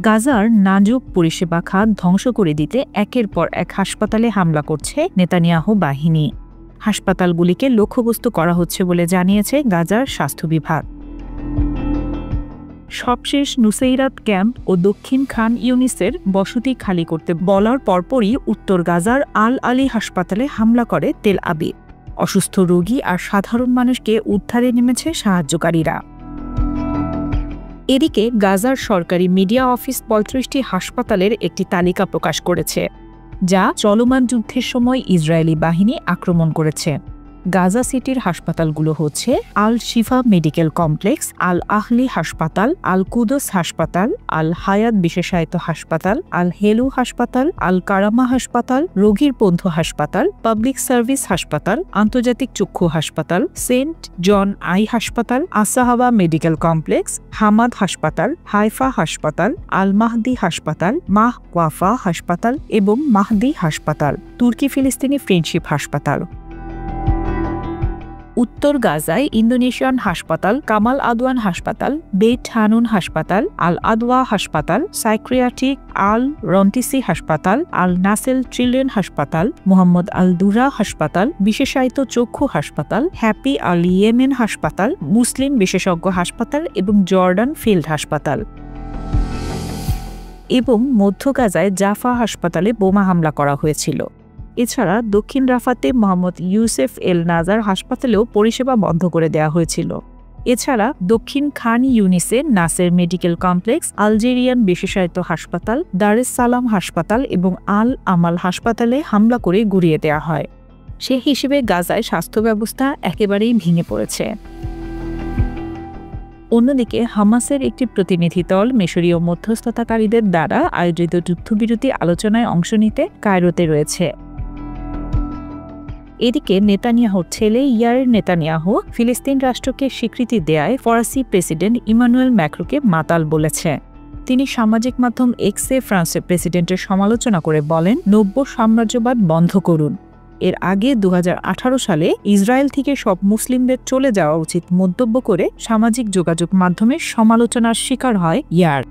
গাজার নাজুক পরিষেবা খাত ধ্বংস করে দিতে একের পর এক হাসপাতালে হামলা করছে নেতানিয়াহু বাহিনী। হাসপাতালগুলিকে লক্ষ্যবস্তু করা হচ্ছে বলে জানিয়েছে গাজার স্বাস্থ্য বিভাগ। সবশেষ নুসেইরাত ক্যাম্প ও দক্ষিণ খান ইউনিসের বসতি খালি করতে বলার পরপরই উত্তর গাজার আল আলী হাসপাতালে হামলা করে তেল আবিব। অসুস্থ রোগী আর সাধারণ মানুষকে উদ্ধারে নেমেছে সাহায্যকারীরা। এদিকে গাজার সরকারি মিডিয়া অফিস ৩৫টি হাসপাতালের একটি তালিকা প্রকাশ করেছে, যা চলমান যুদ্ধের সময় ইসরায়েলি বাহিনী আক্রমণ করেছে। গাজা সিটির হাসপাতালগুলো হচ্ছে আল শিফা মেডিকেল কমপ্লেক্স, আল আহলি হাসপাতাল, আল কুদস হাসপাতাল, আল হায়াত বিশেষায়িত হাসপাতাল, আল হেলু হাসপাতাল, আল কারামা হাসপাতাল, রোগীর বন্ধু হাসপাতাল, পাবলিক সার্ভিস হাসপাতাল, আন্তর্জাতিক চক্ষু হাসপাতাল, সেন্ট জন আই হাসপাতাল, আসাহাবা মেডিকেল কমপ্লেক্স, হামাদ হাসপাতাল, হাইফা হাসপাতাল, আল মাহদি হাসপাতাল, মাহ ওয়াফা হাসপাতাল এবং মাহদি হাসপাতাল, তুর্কি ফিলিস্তিনি ফ্রেন্ডশিপ হাসপাতাল। উত্তর গাজায় ইন্দোনেশিয়ান হাসপাতাল, কামাল আদওয়ান হাসপাতাল, বেইত হানুন হাসপাতাল, আল আদওয়া হাসপাতাল, সাইক্রিয়াট্রিক আল রন্টিসি হাসপাতাল, আল নাসেল চিলড্রেন হাসপাতাল, মোহাম্মদ আল দুরা হাসপাতাল, বিশেষায়িত চক্ষু হাসপাতাল, হ্যাপি আল ইয়েমেন হাসপাতাল, মুসলিম বিশেষজ্ঞ হাসপাতাল এবং জর্ডান ফিল্ড হাসপাতাল। এবং মধ্য গাজায় জাফা হাসপাতালে বোমা হামলা করা হয়েছিল। এছাড়া দক্ষিণ রাফাতে মোহাম্মদ ইউসেফ এল নাজার হাসপাতালেও পরিষেবা বন্ধ করে দেওয়া হয়েছিল। এছাড়া দক্ষিণ খান ইউনিসে নাসের মেডিকেল কমপ্লেক্স, আলজেরিয়ান বিশেষায়িত হাসপাতাল, দারেস সালাম হাসপাতাল এবং আল আমাল হাসপাতালে হামলা করে গুড়িয়ে দেওয়া হয়। সে হিসেবে গাজায় স্বাস্থ্য ব্যবস্থা একেবারেই ভেঙে পড়েছে। অন্যদিকে হামাসের একটি প্রতিনিধি দল মিশরীয় মধ্যস্থতাকারীদের দ্বারা আয়োজিত যুদ্ধবিরতি আলোচনায় অংশ নিতে কায়রোতে রয়েছে। এদিকে নেতানিয়াহুর ছেলে ইয়ার নেতানিয়াহু ফিলিস্তিন রাষ্ট্রকে স্বীকৃতি দেয়ায় ফরাসি প্রেসিডেন্ট ইমানুয়েল ম্যাক্রোকে মাতাল বলেছে। তিনি সামাজিক মাধ্যম এক্সে ফ্রান্সের প্রেসিডেন্টের সমালোচনা করে বলেন, নব্য সাম্রাজ্যবাদ বন্ধ করুন। এর আগে ২০১৮ সালে ইসরায়েল থেকে সব মুসলিমদের চলে যাওয়া উচিত মন্তব্য করে সামাজিক যোগাযোগ মাধ্যমে সমালোচনার শিকার হয় ইয়ার।